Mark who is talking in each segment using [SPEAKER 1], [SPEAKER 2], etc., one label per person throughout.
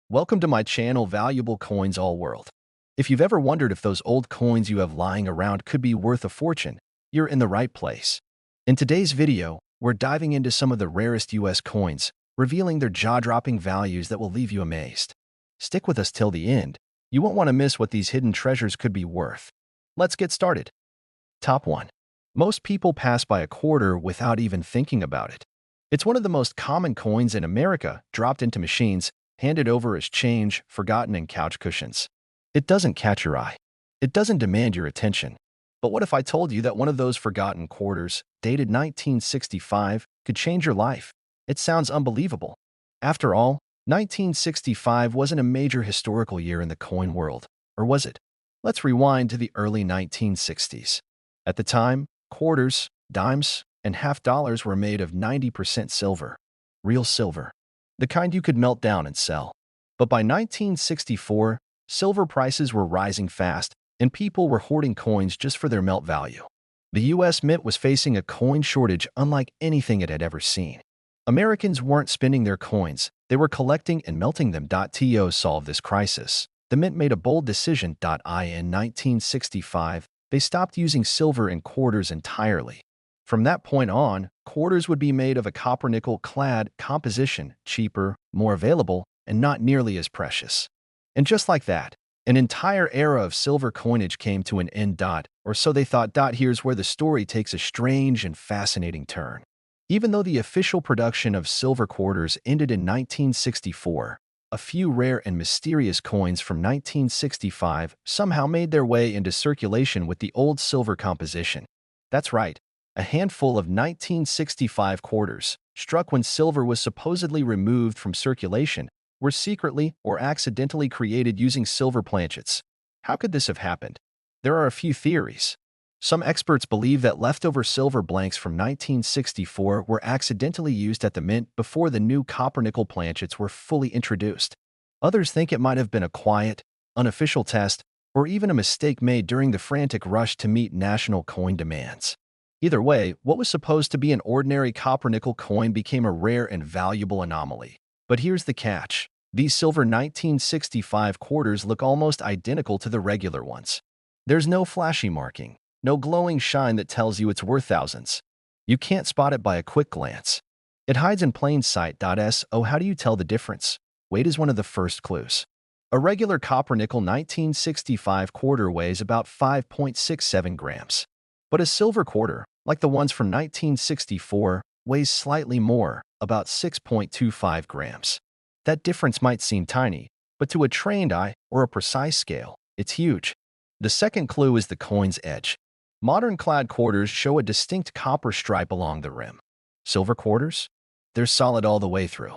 [SPEAKER 1] Welcome to my channel, Valuable Coins All World. If you've ever wondered if those old coins you have lying around could be worth a fortune, you're in the right place. In today's video, we're diving into some of the rarest US coins, revealing their jaw-dropping values that will leave you amazed. Stick with us till the end. You won't want to miss what these hidden treasures could be worth. Let's get started. Top 1. Most people pass by a quarter without even thinking about it. It's one of the most common coins in America, dropped into machines, handed over as change, forgotten in couch cushions. It doesn't catch your eye. It doesn't demand your attention. But what if I told you that one of those forgotten quarters, dated 1965, could change your life? It sounds unbelievable. After all, 1965 wasn't a major historical year in the coin world, or was it? Let's rewind to the early 1960s. At the time, quarters, dimes, and half dollars were made of 90% silver. Real silver. The kind you could melt down and sell. But by 1964, silver prices were rising fast, and people were hoarding coins just for their melt value. The US Mint was facing a coin shortage unlike anything it had ever seen. Americans weren't spending their coins, they were collecting and melting them. To solve this crisis, the Mint made a bold decision. In 1965, they stopped using silver in quarters entirely. From that point on, quarters would be made of a copper-nickel-clad composition, cheaper, more available, and not nearly as precious. And just like that, an entire era of silver coinage came to an end. Or so they thought. Here's where the story takes a strange and fascinating turn. Even though the official production of silver quarters ended in 1964, a few rare and mysterious coins from 1965 somehow made their way into circulation with the old silver composition. That's right. A handful of 1965 quarters, struck when silver was supposedly removed from circulation, were secretly or accidentally created using silver planchets. How could this have happened? There are a few theories. Some experts believe that leftover silver blanks from 1964 were accidentally used at the Mint before the new copper-nickel planchets were fully introduced. Others think it might have been a quiet, unofficial test, or even a mistake made during the frantic rush to meet national coin demands. Either way, what was supposed to be an ordinary copper-nickel coin became a rare and valuable anomaly. But here's the catch. These silver 1965 quarters look almost identical to the regular ones. There's no flashy marking, no glowing shine that tells you it's worth thousands. You can't spot it by a quick glance. It hides in plain sight. So how do you tell the difference? Weight is one of the first clues. A regular copper-nickel 1965 quarter weighs about 5.67 grams. But a silver quarter, like the ones from 1964, weighs slightly more, about 6.25 grams. That difference might seem tiny, but to a trained eye or a precise scale, it's huge. The second clue is the coin's edge. Modern clad quarters show a distinct copper stripe along the rim. Silver quarters? They're solid all the way through.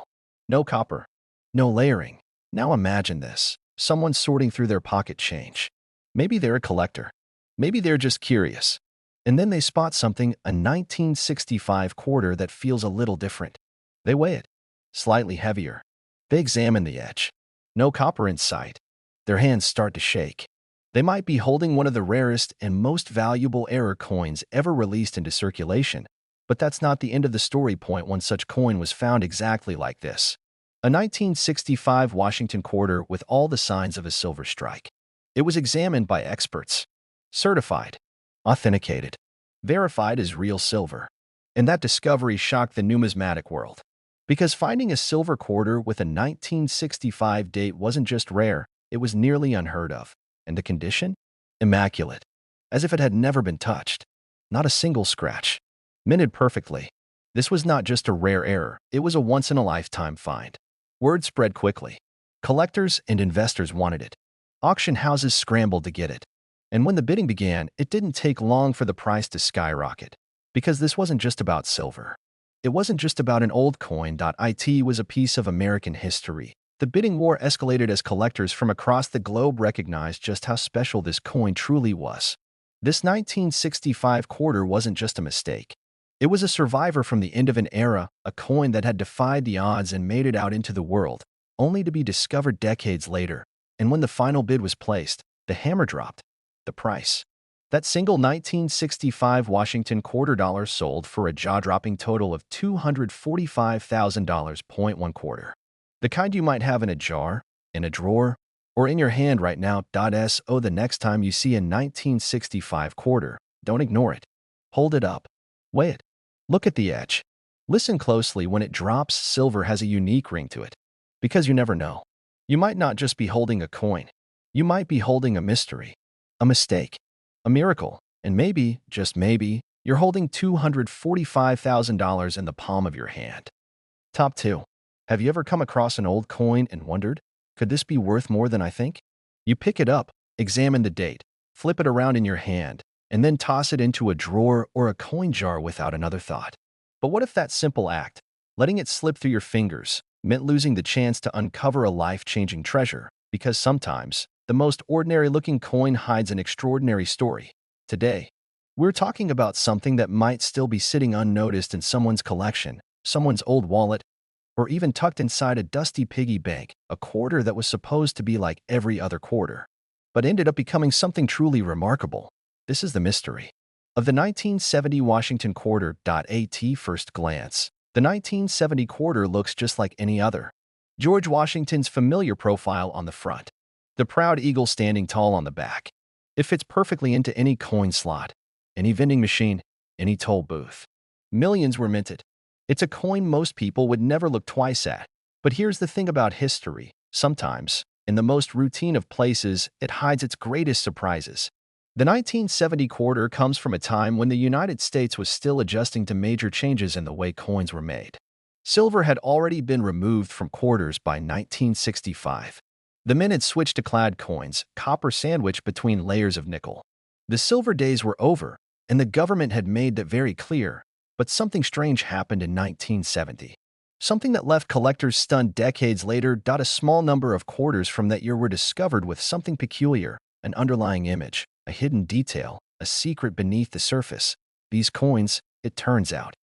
[SPEAKER 1] No copper. No layering. Now imagine this. Someone sorting through their pocket change. Maybe they're a collector. Maybe they're just curious. And then they spot something, a 1965 quarter that feels a little different. They weigh it. Slightly heavier. They examine the edge. No copper in sight. Their hands start to shake. They might be holding one of the rarest and most valuable error coins ever released into circulation. But that's not the end of the story. One such coin was found exactly like this. A 1965 Washington quarter with all the signs of a silver strike. It was examined by experts. Certified. Authenticated. Verified as real silver. And that discovery shocked the numismatic world. Because finding a silver quarter with a 1965 date wasn't just rare, it was nearly unheard of. And the condition? Immaculate. As if it had never been touched. Not a single scratch. Minted perfectly. This was not just a rare error, it was a once-in-a-lifetime find. Word spread quickly. Collectors and investors wanted it. Auction houses scrambled to get it. And when the bidding began, it didn't take long for the price to skyrocket. Because this wasn't just about silver. It wasn't just about an old coin. It was a piece of American history. The bidding war escalated as collectors from across the globe recognized just how special this coin truly was. This 1965 quarter wasn't just a mistake. It was a survivor from the end of an era, a coin that had defied the odds and made it out into the world, only to be discovered decades later. And when the final bid was placed, the hammer dropped. The price. That single 1965 Washington quarter dollar sold for a jaw-dropping total of $245,000. One quarter. The kind you might have in a jar, in a drawer, or in your hand right now. So the next time you see a 1965 quarter, don't ignore it. Hold it up. Weigh it. Look at the edge. Listen closely when it drops. Silver has a unique ring to it. Because you never know. You might not just be holding a coin. You might be holding a mystery, a mistake, a miracle, and maybe, just maybe, you're holding $245,000 in the palm of your hand. Top 2. Have you ever come across an old coin and wondered, could this be worth more than I think? You pick it up, examine the date, flip it around in your hand, and then toss it into a drawer or a coin jar without another thought. But what if that simple act, letting it slip through your fingers, meant losing the chance to uncover a life-changing treasure? Because sometimes, the most ordinary-looking coin hides an extraordinary story. Today, we're talking about something that might still be sitting unnoticed in someone's collection, someone's old wallet, or even tucked inside a dusty piggy bank, a quarter that was supposed to be like every other quarter, but ended up becoming something truly remarkable. This is the mystery of the 1970 Washington quarter. At first glance, the 1970 quarter looks just like any other. George Washington's familiar profile on the front, the proud eagle standing tall on the back. It fits perfectly into any coin slot, any vending machine, any toll booth. Millions were minted. It's a coin most people would never look twice at. But here's the thing about history. Sometimes, in the most routine of places, it hides its greatest surprises. The 1970 quarter comes from a time when the United States was still adjusting to major changes in the way coins were made. Silver had already been removed from quarters by 1965. The mint had switched to clad coins, copper sandwiched between layers of nickel. The silver days were over, and the government had made that very clear. But something strange happened in 1970. Something that left collectors stunned decades later. A small number of quarters from that year were discovered with something peculiar, an underlying image, a hidden detail, a secret beneath the surface. These coins, it turns out,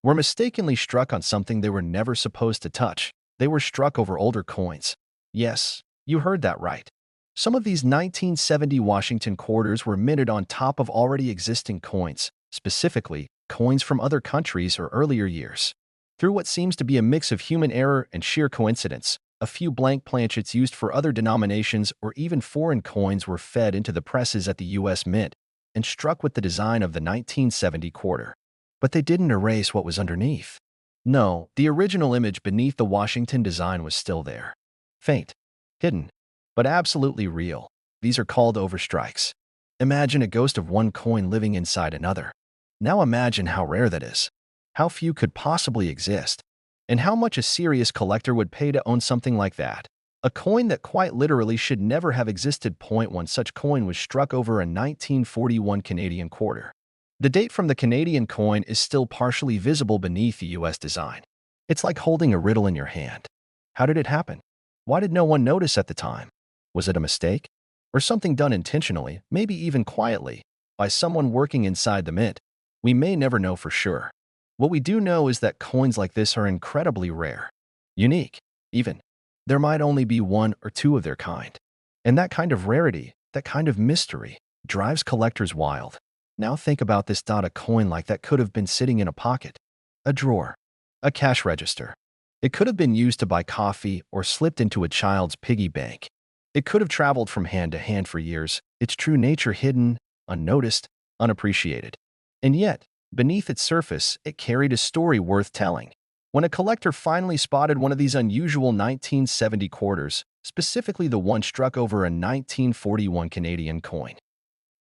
[SPEAKER 1] were mistakenly struck on something they were never supposed to touch. They were struck over older coins. Yes, you heard that right. Some of these 1970 Washington quarters were minted on top of already existing coins, specifically coins from other countries or earlier years. Through what seems to be a mix of human error and sheer coincidence, a few blank planchets used for other denominations or even foreign coins were fed into the presses at the U.S. Mint and struck with the design of the 1970 quarter. But they didn't erase what was underneath. No, the original image beneath the Washington design was still there. Faint, hidden, but absolutely real. These are called overstrikes. Imagine a ghost of one coin living inside another. Now imagine how rare that is, how few could possibly exist, and how much a serious collector would pay to own something like that. A coin that quite literally should never have existed. One such coin was struck over a 1941 Canadian quarter. The date from the Canadian coin is still partially visible beneath the U.S. design. It's like holding a riddle in your hand. How did it happen? Why did no one notice at the time? Was it a mistake? Or something done intentionally, maybe even quietly, by someone working inside the mint? We may never know for sure. What we do know is that coins like this are incredibly rare. Unique, even. There might only be one or two of their kind. And that kind of rarity, that kind of mystery, drives collectors wild. Now think about this. A coin like that could have been sitting in a pocket, a drawer, a cash register. It could have been used to buy coffee or slipped into a child's piggy bank. It could have traveled from hand to hand for years, its true nature hidden, unnoticed, unappreciated. And yet, beneath its surface, it carried a story worth telling. When a collector finally spotted one of these unusual 1970 quarters, specifically the one struck over a 1941 Canadian coin,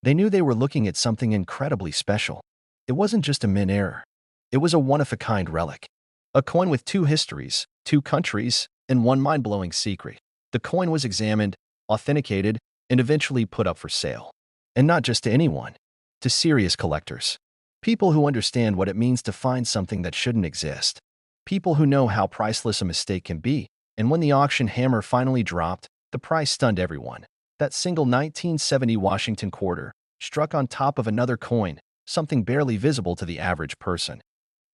[SPEAKER 1] they knew they were looking at something incredibly special. It wasn't just a mint error. It was a one-of-a-kind relic. A coin with two histories, two countries, and one mind-blowing secret. The coin was examined, authenticated, and eventually put up for sale. And not just to anyone, to serious collectors. People who understand what it means to find something that shouldn't exist. People who know how priceless a mistake can be. And when the auction hammer finally dropped, the price stunned everyone. That single 1970 Washington quarter, struck on top of another coin, something barely visible to the average person,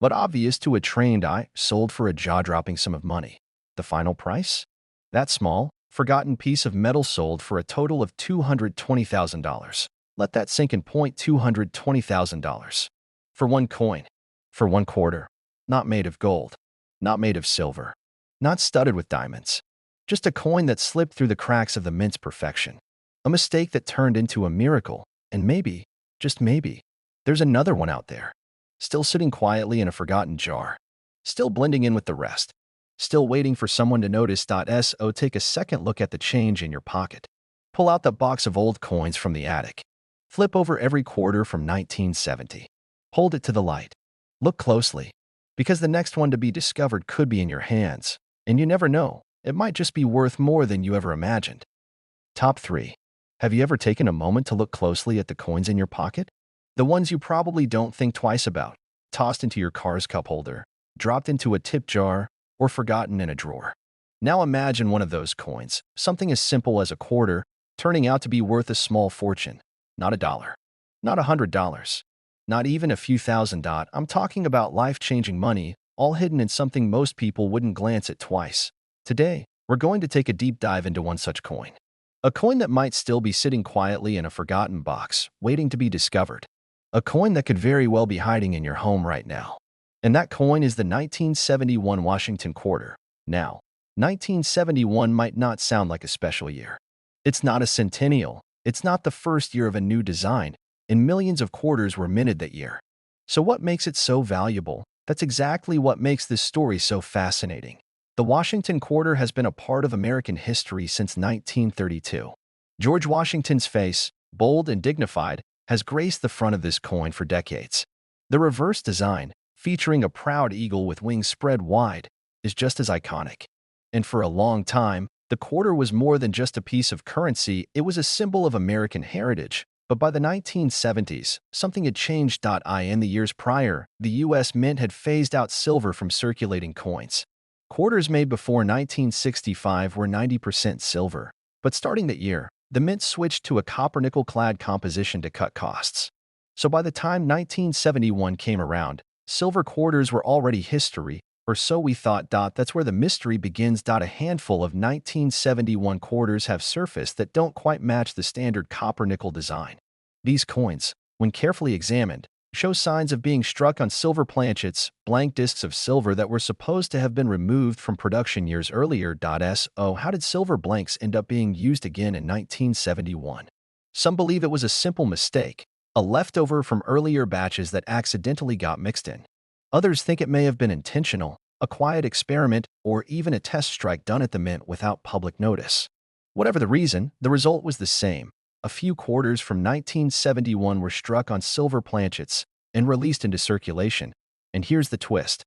[SPEAKER 1] but obvious to a trained eye, sold for a jaw-dropping sum of money. The final price? That small, forgotten piece of metal sold for a total of $220,000. Let that sink in. $220,000. For one coin. For one quarter. Not made of gold. Not made of silver. Not studded with diamonds. Just a coin that slipped through the cracks of the mint's perfection. A mistake that turned into a miracle. And maybe, just maybe, there's another one out there. Still sitting quietly in a forgotten jar. Still blending in with the rest. Still waiting for someone to notice. So take a second look at the change in your pocket. Pull out the box of old coins from the attic. Flip over every quarter from 1970. Hold it to the light. Look closely, because the next one to be discovered could be in your hands, and you never know, it might just be worth more than you ever imagined. Top 3. Have you ever taken a moment to look closely at the coins in your pocket? The ones you probably don't think twice about, tossed into your car's cup holder, dropped into a tip jar, or forgotten in a drawer. Now imagine one of those coins, something as simple as a quarter, turning out to be worth a small fortune. Not $1, not $100, not even a few thousand. I'm talking about life-changing money, all hidden in something most people wouldn't glance at twice. Today, we're going to take a deep dive into one such coin. A coin that might still be sitting quietly in a forgotten box, waiting to be discovered. A coin that could very well be hiding in your home right now. And that coin is the 1971 Washington quarter. Now, 1971 might not sound like a special year. It's not a centennial. It's not the first year of a new design, and millions of quarters were minted that year. So what makes it so valuable? That's exactly what makes this story so fascinating. The Washington quarter has been a part of American history since 1932. George Washington's face, bold and dignified, has graced the front of this coin for decades. The reverse design, featuring a proud eagle with wings spread wide, is just as iconic. And for a long time, the quarter was more than just a piece of currency, it was a symbol of American heritage. But by the 1970s, something had changed. In the years prior, the U.S. Mint had phased out silver from circulating coins. Quarters made before 1965 were 90% silver, but starting that year, the Mint switched to a copper-nickel-clad composition to cut costs. So by the time 1971 came around, silver quarters were already history, or so we thought. That's where the mystery begins. A handful of 1971 quarters have surfaced that don't quite match the standard copper-nickel design. These coins, when carefully examined, show signs of being struck on silver planchets, blank discs of silver that were supposed to have been removed from production years earlier. So how did silver blanks end up being used again in 1971? Some believe it was a simple mistake, a leftover from earlier batches that accidentally got mixed in. Others think it may have been intentional, a quiet experiment, or even a test strike done at the Mint without public notice. Whatever the reason, the result was the same. A few quarters from 1971 were struck on silver planchets and released into circulation. And here's the twist.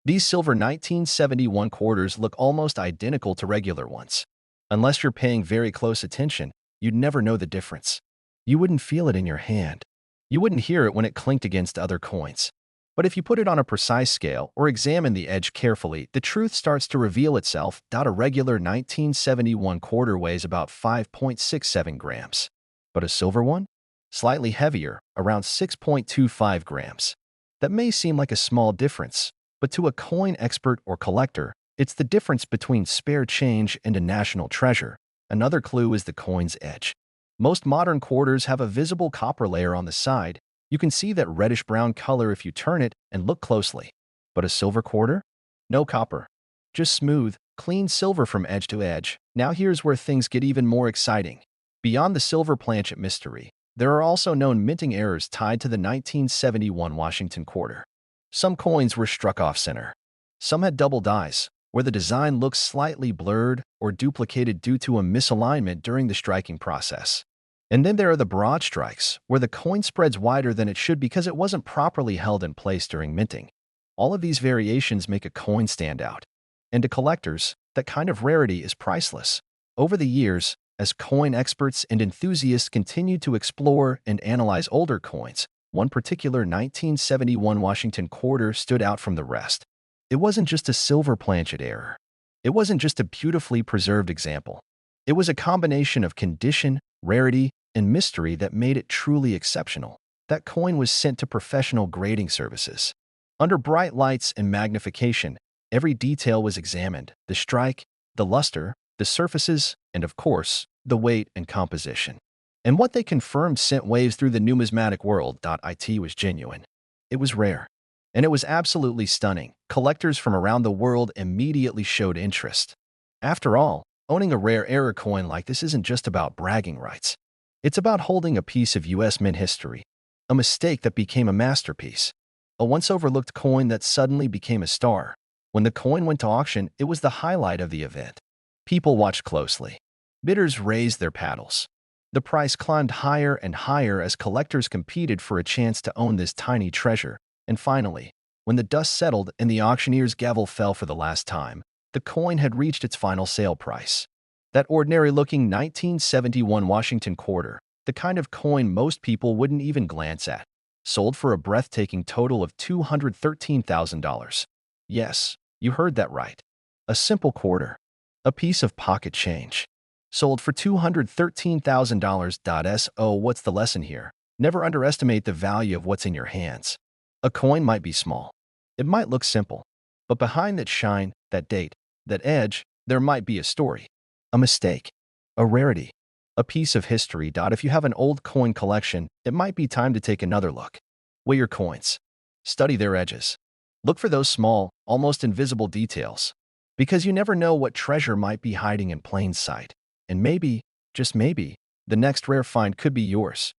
[SPEAKER 1] These silver 1971 quarters look almost identical to regular ones. Unless you're paying very close attention, you'd never know the difference. You wouldn't feel it in your hand. You wouldn't hear it when it clinked against other coins. But if you put it on a precise scale or examine the edge carefully, the truth starts to reveal itself. A regular 1971 quarter weighs about 5.67 grams. But a silver one? Slightly heavier, around 6.25 grams. That may seem like a small difference, but to a coin expert or collector, it's the difference between spare change and a national treasure. Another clue is the coin's edge. Most modern quarters have a visible copper layer on the side. You can see that reddish-brown color if you turn it and look closely. But a silver quarter? No copper. Just smooth, clean silver from edge to edge. Now here's where things get even more exciting. Beyond the silver planchet mystery, there are also known minting errors tied to the 1971 Washington quarter. Some coins were struck off-center. Some had double dies, where the design looks slightly blurred or duplicated due to a misalignment during the striking process. And then there are the broad strikes, where the coin spreads wider than it should because it wasn't properly held in place during minting. All of these variations make a coin stand out. And to collectors, that kind of rarity is priceless. Over the years, as coin experts and enthusiasts continue to explore and analyze older coins, one particular 1971 Washington quarter stood out from the rest. It wasn't just a silver planchet error. It wasn't just a beautifully preserved example. It was a combination of condition, rarity, and mystery that made it truly exceptional. That coin was sent to professional grading services. Under bright lights and magnification, every detail was examined: the strike, the luster, the surfaces, and of course, the weight and composition. And what they confirmed sent waves through the numismatic world. It was genuine. It was rare. And it was absolutely stunning. Collectors from around the world immediately showed interest. After all, Owning a rare era coin like this isn't just about bragging rights. It's about holding a piece of U.S. mint history, a mistake that became a masterpiece, a once overlooked coin that suddenly became a star. When the coin went to auction, it was the highlight of the event. People watched closely. Bidders raised their paddles. The price climbed higher and higher as collectors competed for a chance to own this tiny treasure. And finally, when the dust settled and the auctioneer's gavel fell for the last time, the coin had reached its final sale price. That ordinary-looking 1971 Washington quarter, the kind of coin most people wouldn't even glance at, sold for a breathtaking total of $213,000. Yes, you heard that right. A simple quarter. A piece of pocket change. Sold for $213,000. So what's the lesson here? Never underestimate the value of what's in your hands. A coin might be small. It might look simple. But behind that shine, that date, that edge, there might be a story. A mistake. A rarity. A piece of history. If you have an old coin collection, it might be time to take another look. Weigh your coins. Study their edges. Look for those small, almost invisible details. Because you never know what treasure might be hiding in plain sight. And maybe, just maybe, the next rare find could be yours.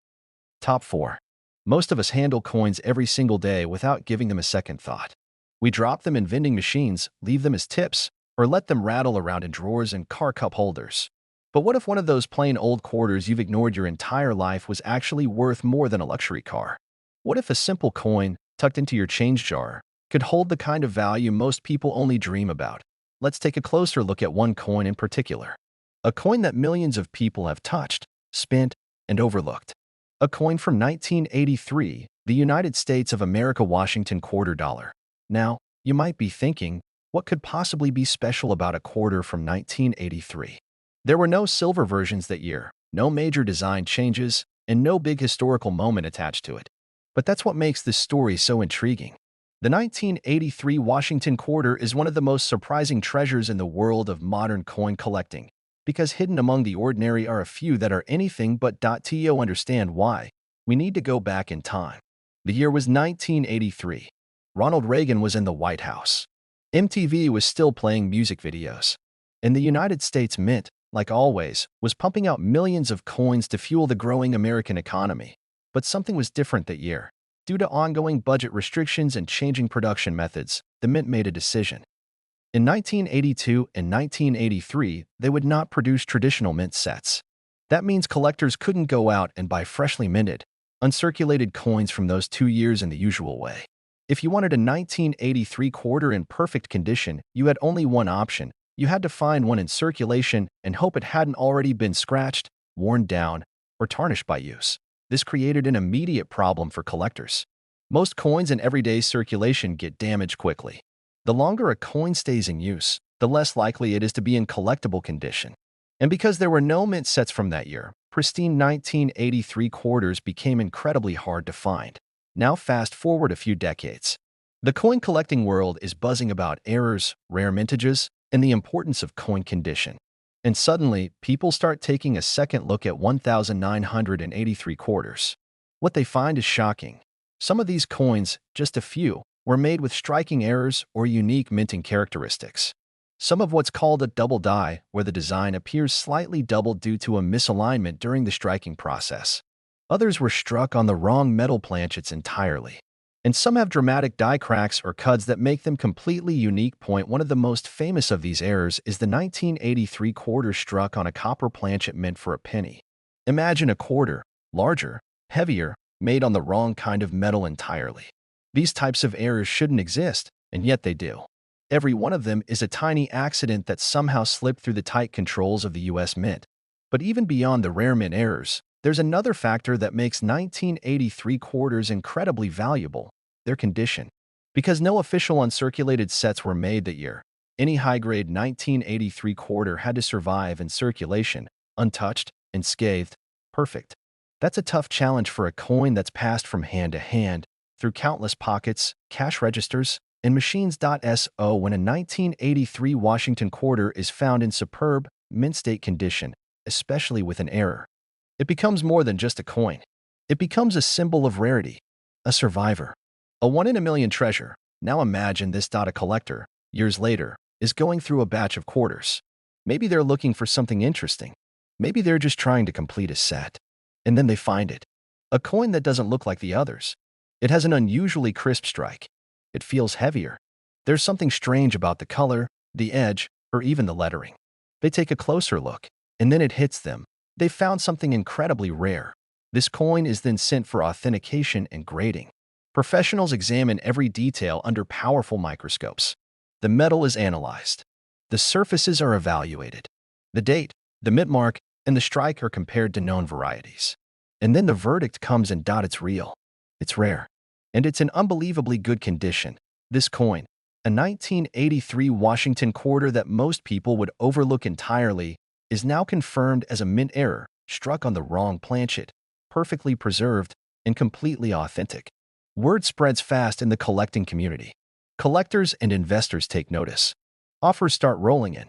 [SPEAKER 1] Top 4. Most of us handle coins every single day without giving them a second thought. We drop them in vending machines, leave them as tips, or let them rattle around in drawers and car cup holders. But what if one of those plain old quarters you've ignored your entire life was actually worth more than a luxury car? What if a simple coin, tucked into your change jar, could hold the kind of value most people only dream about? Let's take a closer look at one coin in particular. A coin that millions of people have touched, spent, and overlooked. A coin from 1983, the United States of America Washington quarter dollar. Now, you might be thinking, what could possibly be special about a quarter from 1983? There were no silver versions that year, no major design changes, and no big historical moment attached to it. But that's what makes this story so intriguing. The 1983 Washington quarter is one of the most surprising treasures in the world of modern coin collecting, because hidden among the ordinary are a few that are anything but. To understand why, we need to go back in time. The year was 1983. Ronald Reagan was in the White House. MTV was still playing music videos. And the United States Mint, like always, was pumping out millions of coins to fuel the growing American economy. But something was different that year. Due to ongoing budget restrictions and changing production methods, the Mint made a decision. In 1982 and 1983, they would not produce traditional mint sets. That means collectors couldn't go out and buy freshly minted, uncirculated coins from those 2 years in the usual way. If you wanted a 1983 quarter in perfect condition, you had only one option. You had to find one in circulation and hope it hadn't already been scratched, worn down, or tarnished by use. This created an immediate problem for collectors. Most coins in everyday circulation get damaged quickly. The longer a coin stays in use, the less likely it is to be in collectible condition. And because there were no mint sets from that year, pristine 1983 quarters became incredibly hard to find. Now fast forward a few decades. The coin collecting world is buzzing about errors, rare mintages, and the importance of coin condition. And suddenly, people start taking a second look at 1983 quarters. What they find is shocking. Some of these coins, just a few, were made with striking errors or unique minting characteristics. Some of what's called a double die, where the design appears slightly doubled due to a misalignment during the striking process. Others were struck on the wrong metal planchets entirely. And some have dramatic die cracks or cuts that make them completely unique. One of the most famous of these errors is the 1983 quarter struck on a copper planchet meant for a penny. Imagine a quarter, larger, heavier, made on the wrong kind of metal entirely. These types of errors shouldn't exist, and yet they do. Every one of them is a tiny accident that somehow slipped through the tight controls of the U.S. Mint. But even beyond the rare mint errors, there's another factor that makes 1983 quarters incredibly valuable: their condition. Because no official uncirculated sets were made that year, any high-grade 1983 quarter had to survive in circulation, untouched, unscathed, perfect. That's a tough challenge for a coin that's passed from hand to hand, through countless pockets, cash registers, and machines. So when a 1983 Washington quarter is found in superb, mint-state condition, especially with an error, it becomes more than just a coin. It becomes a symbol of rarity, a survivor, a one-in-a-million treasure. Now imagine this. A collector, years later, is going through a batch of quarters. Maybe they're looking for something interesting. Maybe they're just trying to complete a set. And then they find it. A coin that doesn't look like the others. It has an unusually crisp strike. It feels heavier. There's something strange about the color, the edge, or even the lettering. They take a closer look, and then it hits them. They found something incredibly rare. This coin is then sent for authentication and grading. Professionals examine every detail under powerful microscopes. The metal is analyzed. The surfaces are evaluated. The date, the mint mark, and the strike are compared to known varieties. And then the verdict comes and it's real. It's rare. And it's in unbelievably good condition. This coin, a 1983 Washington quarter that most people would overlook entirely, is now confirmed as a mint error, struck on the wrong planchet, perfectly preserved, and completely authentic. Word spreads fast in the collecting community. Collectors and investors take notice. Offers start rolling in.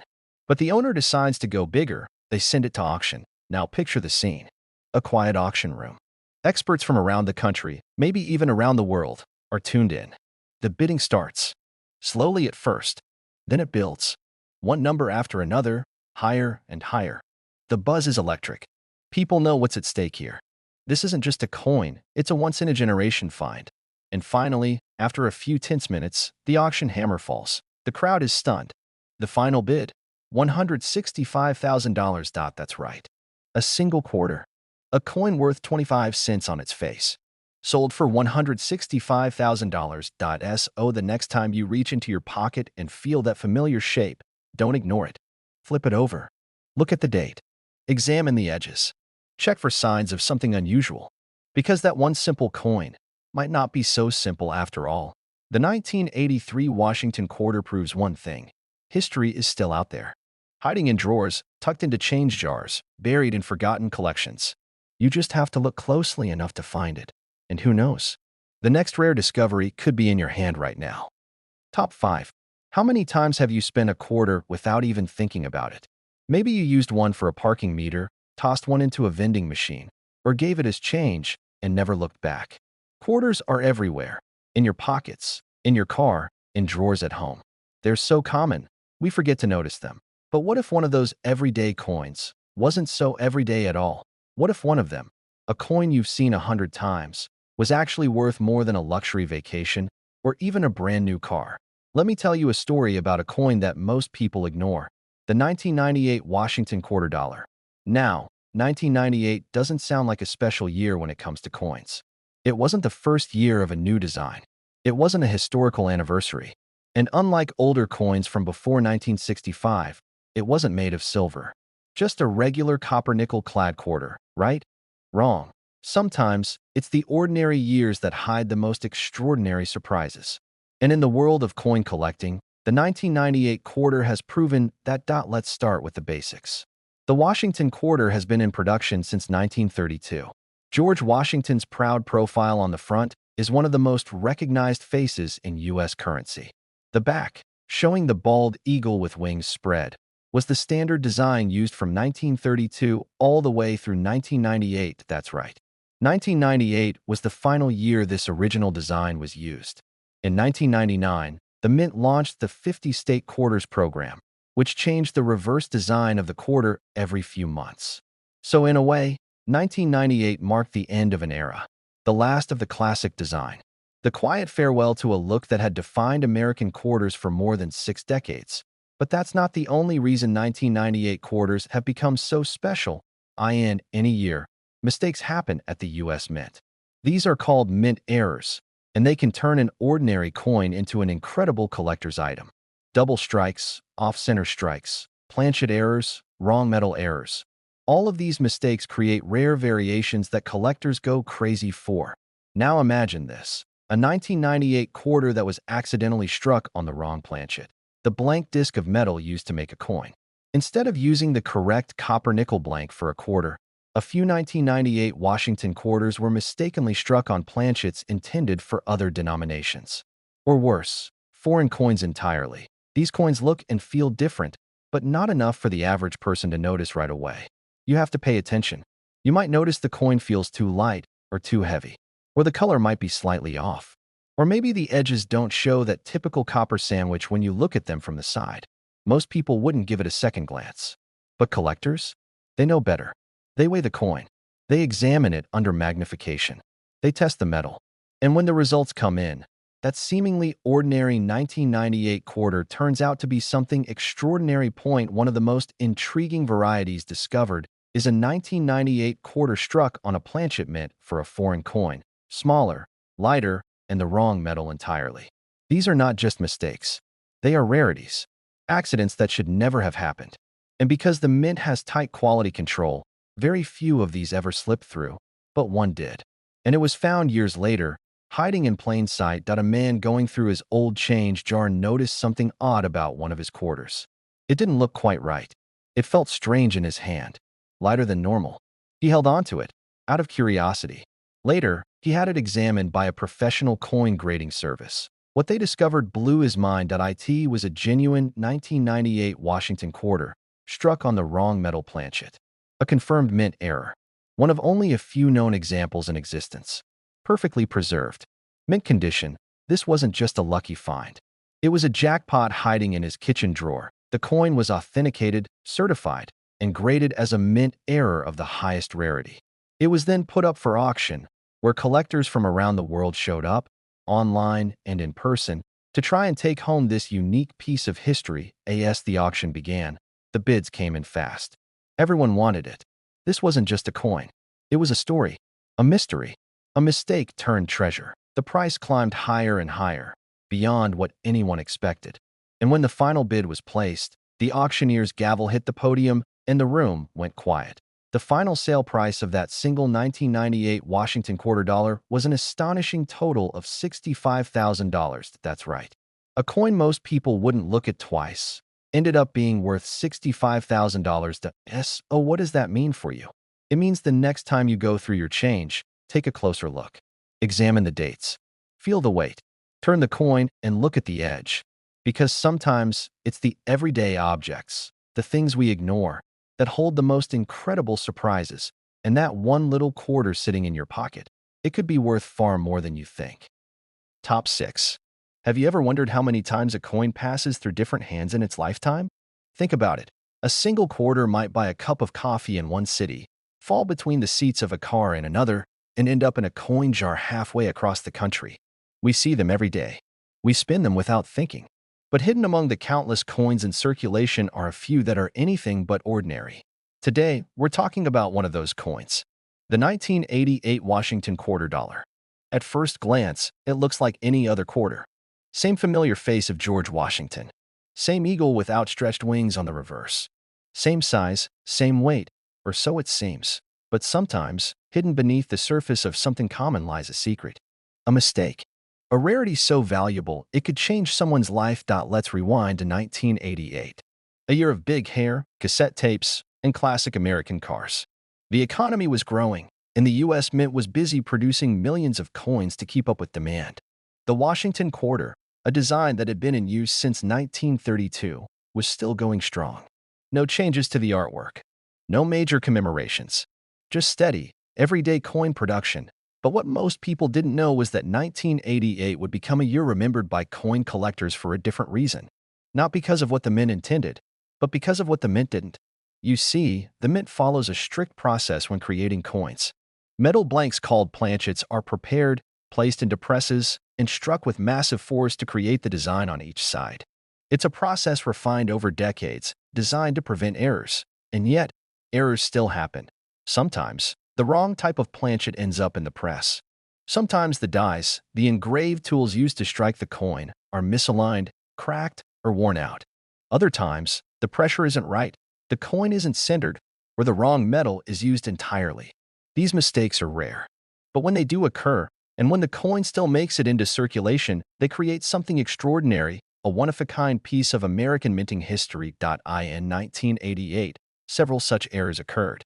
[SPEAKER 1] But the owner decides to go bigger. They send it to auction. Now picture the scene. A quiet auction room. Experts from around the country, maybe even around the world, are tuned in. The bidding starts. Slowly at first. Then it builds. One number after another, higher and higher. The buzz is electric. People know what's at stake here. This isn't just a coin, it's a once-in-a-generation find. And finally, after a few tense minutes, the auction hammer falls. The crowd is stunned. The final bid? $165,000. That's right. A single quarter. A coin worth 25 cents on its face. Sold for $165,000. So the next time you reach into your pocket and feel that familiar shape, don't ignore it. Flip it over. Look at the date. Examine the edges. Check for signs of something unusual. Because that one simple coin might not be so simple after all. The 1983 Washington quarter proves one thing. History is still out there. Hiding in drawers, tucked into change jars, buried in forgotten collections. You just have to look closely enough to find it. And who knows? The next rare discovery could be in your hand right now. Top 5. How many times have you spent a quarter without even thinking about it? Maybe you used one for a parking meter, tossed one into a vending machine, or gave it as change and never looked back. Quarters are everywhere. In your pockets, in your car, in drawers at home. They're so common, we forget to notice them. But what if one of those everyday coins wasn't so everyday at all? What if one of them, a coin you've seen 100 times, was actually worth more than a luxury vacation or even a brand new car? Let me tell you a story about a coin that most people ignore. The 1998 Washington quarter dollar. Now, 1998 doesn't sound like a special year when it comes to coins. It wasn't the first year of a new design. It wasn't a historical anniversary. And unlike older coins from before 1965, it wasn't made of silver. Just a regular copper-nickel clad quarter, right? Wrong. Sometimes, it's the ordinary years that hide the most extraordinary surprises. And in the world of coin collecting, the 1998 quarter has proven that. Let's start with the basics. The Washington quarter has been in production since 1932. George Washington's proud profile on the front is one of the most recognized faces in U.S. currency. The back, showing the bald eagle with wings spread, was the standard design used from 1932 all the way through 1998. That's right. 1998 was the final year this original design was used. In 1999, the Mint launched the 50-state quarters program, which changed the reverse design of the quarter every few months. So in a way, 1998 marked the end of an era, the last of the classic design, the quiet farewell to a look that had defined American quarters for more than 6 decades. But that's not the only reason 1998 quarters have become so special. In any year, mistakes happen at the U.S. Mint. These are called mint errors, and they can turn an ordinary coin into an incredible collector's item. Double strikes, off-center strikes, planchet errors, wrong metal errors. All of these mistakes create rare variations that collectors go crazy for. Now imagine this, a 1998 quarter that was accidentally struck on the wrong planchet. The blank disc of metal used to make a coin. Instead of using the correct copper-nickel blank for a quarter, a few 1998 Washington quarters were mistakenly struck on planchets intended for other denominations. Or worse, foreign coins entirely. These coins look and feel different, but not enough for the average person to notice right away. You have to pay attention. You might notice the coin feels too light or too heavy, or the color might be slightly off. Or maybe the edges don't show that typical copper sandwich when you look at them from the side. Most people wouldn't give it a second glance. But collectors? They know better. They weigh the coin. They examine it under magnification. They test the metal. And when the results come in, that seemingly ordinary 1998 quarter turns out to be something extraordinary. One of the most intriguing varieties discovered is a 1998 quarter struck on a planchet mint for a foreign coin, smaller, lighter, and the wrong metal entirely. These are not just mistakes. They are rarities, accidents that should never have happened. And because the mint has tight quality control, very few of these ever slip through, but one did. And it was found years later, hiding in plain sight. A man going through his old change jar noticed something odd about one of his quarters. It didn't look quite right. It felt strange in his hand, lighter than normal. He held onto it, out of curiosity. Later, he had it examined by a professional coin grading service. What they discovered blew his mind. It was a genuine 1998 Washington quarter, struck on the wrong metal planchet. A confirmed mint error. One of only a few known examples in existence. Perfectly preserved. Mint condition, this wasn't just a lucky find. It was a jackpot hiding in his kitchen drawer. The coin was authenticated, certified, and graded as a mint error of the highest rarity. It was then put up for auction, where collectors from around the world showed up, online and in person, to try and take home this unique piece of history. As the auction began, the bids came in fast. Everyone wanted it. This wasn't just a coin. It was a story, a mystery, a mistake turned treasure. The price climbed higher and higher, beyond what anyone expected. And when the final bid was placed, the auctioneer's gavel hit the podium and the room went quiet. The final sale price of that single 1998 Washington quarter dollar was an astonishing total of $65,000. That's right. A coin most people wouldn't look at twice ended up being worth $65,000. Oh, what does that mean for you? It means the next time you go through your change, take a closer look. Examine the dates. Feel the weight. Turn the coin and look at the edge. Because sometimes it's the everyday objects, the things we ignore, that hold the most incredible surprises. And that one little quarter sitting in your pocket, it could be worth far more than you think. Top 6. Have you ever wondered how many times a coin passes through different hands in its lifetime? Think about it. A single quarter might buy a cup of coffee in one city, fall between the seats of a car in another, and end up in a coin jar halfway across the country. We see them every day. We spin them without thinking. But hidden among the countless coins in circulation are a few that are anything but ordinary. Today, we're talking about one of those coins, the 1988 Washington quarter dollar. At first glance, it looks like any other quarter. Same familiar face of George Washington. Same eagle with outstretched wings on the reverse. Same size, same weight, or so it seems. But sometimes, hidden beneath the surface of something common lies a secret. A mistake. A rarity so valuable, it could change someone's life. Let's rewind to 1988. A year of big hair, cassette tapes, and classic American cars. The economy was growing, and the U.S. Mint was busy producing millions of coins to keep up with demand. The Washington quarter, a design that had been in use since 1932, was still going strong. No changes to the artwork. No major commemorations. Just steady, everyday coin production. But what most people didn't know was that 1988 would become a year remembered by coin collectors for a different reason. Not because of what the mint intended, but because of what the mint didn't. You see, the mint follows a strict process when creating coins. Metal blanks called planchets are prepared, placed into presses, and struck with massive force to create the design on each side. It's a process refined over decades, designed to prevent errors. And yet, errors still happen. Sometimes, the wrong type of planchet ends up in the press. Sometimes the dies, the engraved tools used to strike the coin, are misaligned, cracked, or worn out. Other times, the pressure isn't right, the coin isn't centered, or the wrong metal is used entirely. These mistakes are rare. But when they do occur, and when the coin still makes it into circulation, they create something extraordinary, a one-of-a-kind piece of American minting history. In 1988, several such errors occurred.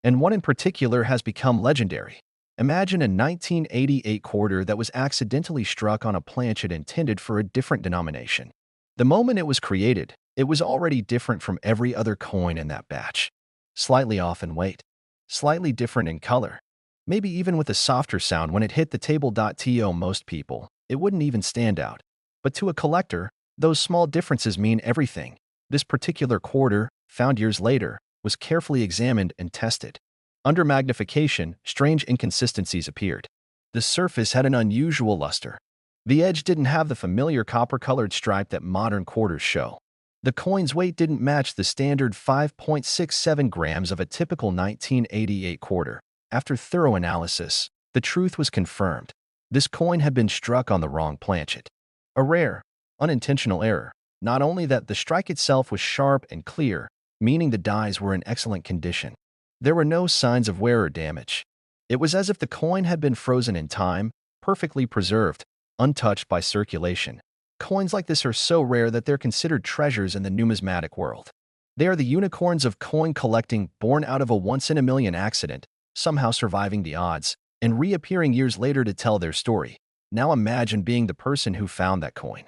[SPEAKER 1] And one in particular has become legendary. Imagine a 1988 quarter that was accidentally struck on a planchet intended for a different denomination. The moment it was created, it was already different from every other coin in that batch. Slightly off in weight, slightly different in color, maybe even with a softer sound when it hit the table. To most people, it wouldn't even stand out. But to a collector, those small differences mean everything. This particular quarter, found years later, was carefully examined and tested. Under magnification, strange inconsistencies appeared. The surface had an unusual luster. The edge didn't have the familiar copper-colored stripe that modern quarters show. The coin's weight didn't match the standard 5.67 grams of a typical 1988 quarter. After thorough analysis, the truth was confirmed. This coin had been struck on the wrong planchet. A rare, unintentional error. Not only that, the strike itself was sharp and clear, meaning the dies were in excellent condition. There were no signs of wear or damage. It was as if the coin had been frozen in time, perfectly preserved, untouched by circulation. Coins like this are so rare that they're considered treasures in the numismatic world. They are the unicorns of coin collecting, born out of a once-in-a-million accident, somehow surviving the odds, and reappearing years later to tell their story. Now imagine being the person who found that coin.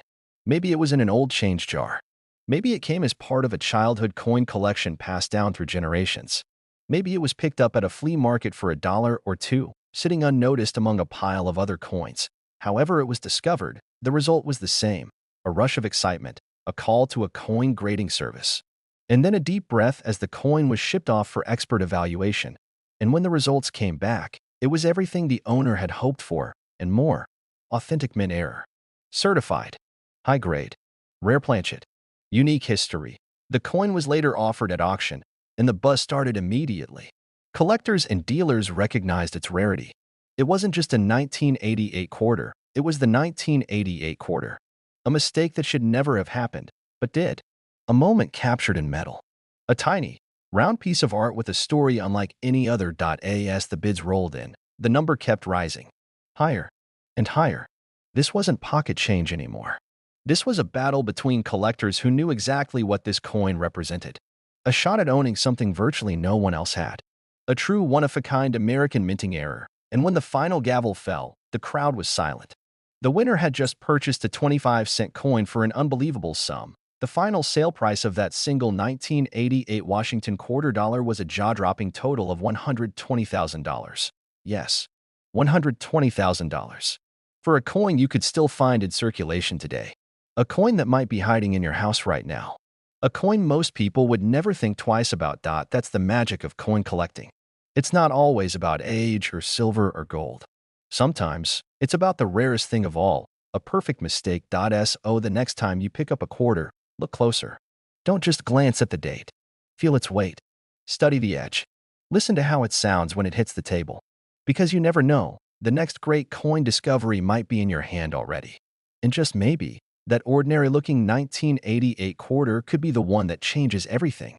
[SPEAKER 1] Maybe it was in an old change jar. Maybe it came as part of a childhood coin collection passed down through generations. Maybe it was picked up at a flea market for $1 or $2, sitting unnoticed among a pile of other coins. However it was discovered, the result was the same: a rush of excitement, a call to a coin grading service. And then a deep breath as the coin was shipped off for expert evaluation. And when the results came back, it was everything the owner had hoped for, and more. Authentic mint error. Certified. High grade. Rare planchet. Unique history. The coin was later offered at auction, and the buzz started immediately. Collectors and dealers recognized its rarity. It wasn't just a 1988 quarter, it was the 1988 quarter. A mistake that should never have happened, but did. A moment captured in metal. A tiny, round piece of art with a story unlike any other. As the bids rolled in, the number kept rising. Higher and higher. This wasn't pocket change anymore. This was a battle between collectors who knew exactly what this coin represented. A shot at owning something virtually no one else had. A true one-of-a-kind American minting error. And when the final gavel fell, the crowd was silent. The winner had just purchased a 25-cent coin for an unbelievable sum. The final sale price of that single 1988 Washington quarter dollar was a jaw-dropping total of $120,000. Yes, $120,000. For a coin you could still find in circulation today. A coin that might be hiding in your house right now. A coin most people would never think twice about. That's the magic of coin collecting. It's not always about age or silver or gold. Sometimes, it's about the rarest thing of all, a perfect mistake. So the next time you pick up a quarter, look closer. Don't just glance at the date. Feel its weight. Study the edge. Listen to how it sounds when it hits the table. Because you never know, the next great coin discovery might be in your hand already. And just maybe, that ordinary-looking 1988 quarter could be the one that changes everything.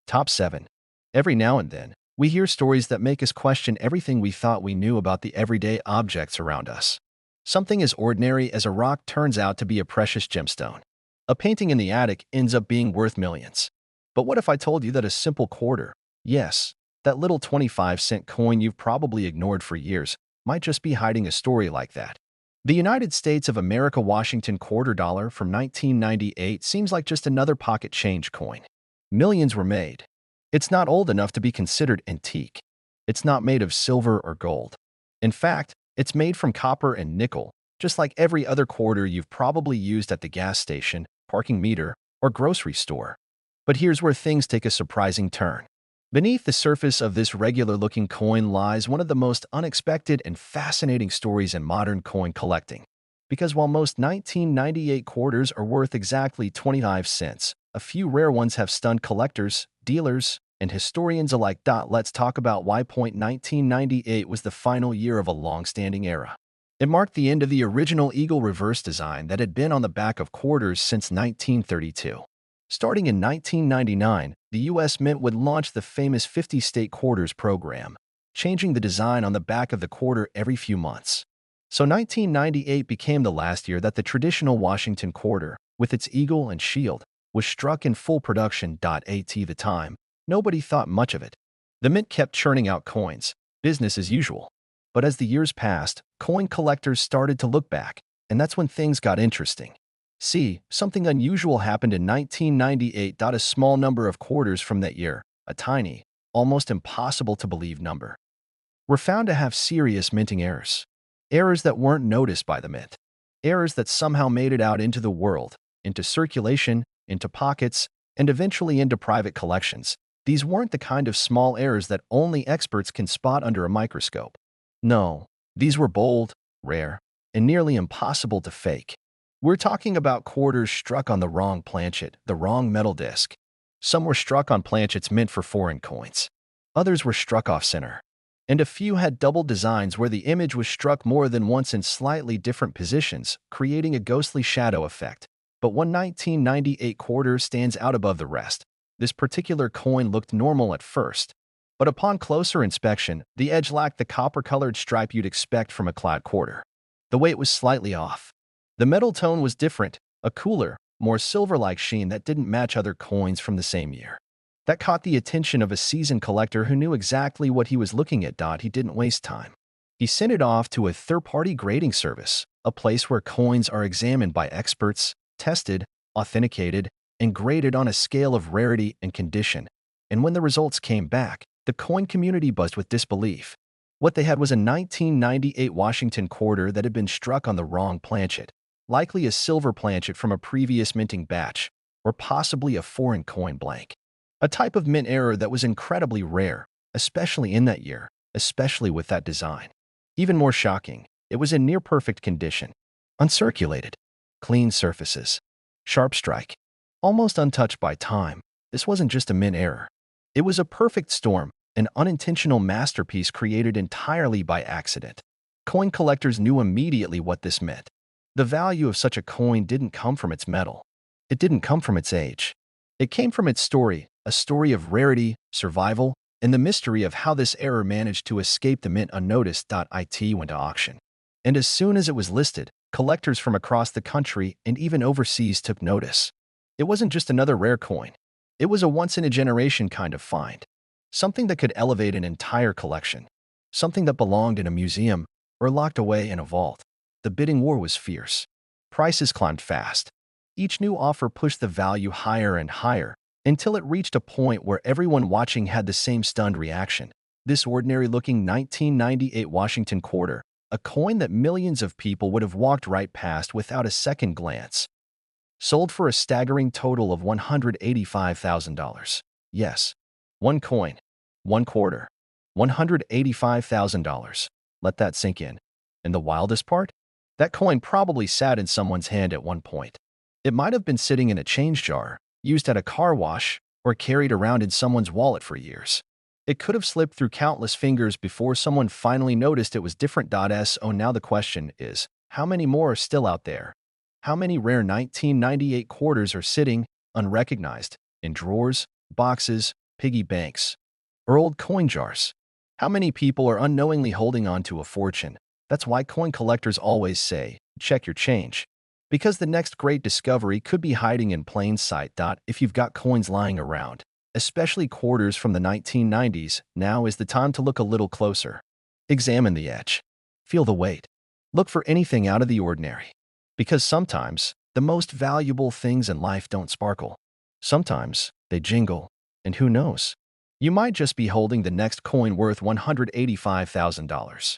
[SPEAKER 1] Top 7. Every now and then, we hear stories that make us question everything we thought we knew about the everyday objects around us. Something as ordinary as a rock turns out to be a precious gemstone. A painting in the attic ends up being worth millions. But what if I told you that a simple quarter, yes, that little 25-cent coin you've probably ignored for years, might just be hiding a story like that? The United States of America Washington quarter dollar from 1998 seems like just another pocket change coin. Millions were made. It's not old enough to be considered antique. It's not made of silver or gold. In fact, it's made from copper and nickel, just like every other quarter you've probably used at the gas station, parking meter, or grocery store. But here's where things take a surprising turn. Beneath the surface of this regular-looking coin lies one of the most unexpected and fascinating stories in modern coin collecting. Because while most 1998 quarters are worth exactly 25 cents, a few rare ones have stunned collectors, dealers, and historians alike. Let's talk about why 1998 was the final year of a long-standing era. It marked the end of the original eagle reverse design that had been on the back of quarters since 1932. Starting in 1999, the U.S. Mint would launch the famous 50-state quarters program, changing the design on the back of the quarter every few months. So 1998 became the last year that the traditional Washington quarter, with its eagle and shield, was struck in full production. At the time, nobody thought much of it. The Mint kept churning out coins, business as usual. But as the years passed, coin collectors started to look back, and that's when things got interesting. See, something unusual happened in 1998. A small number of quarters from that year, a tiny, almost impossible to believe number, were found to have serious minting errors. Errors that weren't noticed by the Mint. Errors that somehow made it out into the world, into circulation, into pockets, and eventually into private collections. These weren't the kind of small errors that only experts can spot under a microscope. No, these were bold, rare, and nearly impossible to fake. We're talking about quarters struck on the wrong planchet, the wrong metal disc. Some were struck on planchets meant for foreign coins. Others were struck off-center. And a few had double designs where the image was struck more than once in slightly different positions, creating a ghostly shadow effect. But one 1998 quarter stands out above the rest. This particular coin looked normal at first, but upon closer inspection, the edge lacked the copper-colored stripe you'd expect from a clad quarter. The weight was slightly off. The metal tone was different, a cooler, more silver-like sheen that didn't match other coins from the same year. That caught the attention of a seasoned collector who knew exactly what he was looking at. He didn't waste time. He sent it off to a third-party grading service, a place where coins are examined by experts, tested, authenticated, and graded on a scale of rarity and condition. And when the results came back, the coin community buzzed with disbelief. What they had was a 1998 Washington quarter that had been struck on the wrong planchet, likely a silver planchet from a previous minting batch, or possibly a foreign coin blank. A type of mint error that was incredibly rare, especially in that year, especially with that design. Even more shocking, it was in near-perfect condition. Uncirculated, clean surfaces, sharp strike, almost untouched by time. This wasn't just a mint error. It was a perfect storm, an unintentional masterpiece created entirely by accident. Coin collectors knew immediately what this meant. The value of such a coin didn't come from its metal. It didn't come from its age. It came from its story, a story of rarity, survival, and the mystery of how this error managed to escape the mint unnoticed. It went to auction. And as soon as it was listed, collectors from across the country and even overseas took notice. It wasn't just another rare coin. It was a once-in-a-generation kind of find. Something that could elevate an entire collection. Something that belonged in a museum or locked away in a vault. The bidding war was fierce. Prices climbed fast. Each new offer pushed the value higher and higher until it reached a point where everyone watching had the same stunned reaction. This ordinary-looking 1998 Washington quarter, a coin that millions of people would have walked right past without a second glance, sold for a staggering total of $185,000. Yes, one coin, one quarter, $185,000. Let that sink in. And the wildest part? That coin probably sat in someone's hand at one point. It might have been sitting in a change jar, used at a car wash, or carried around in someone's wallet for years. It could have slipped through countless fingers before someone finally noticed it was different. So now the question is, how many more are still out there? How many rare 1998 quarters are sitting, unrecognized, in drawers, boxes, piggy banks, or old coin jars? How many people are unknowingly holding on to a fortune? That's why coin collectors always say, check your change. Because the next great discovery could be hiding in plain sight. If you've got coins lying around, especially quarters from the 1990s, now is the time to look a little closer. Examine the edge. Feel the weight. Look for anything out of the ordinary. Because sometimes, the most valuable things in life don't sparkle. Sometimes, they jingle. And who knows? You might just be holding the next coin worth $185,000.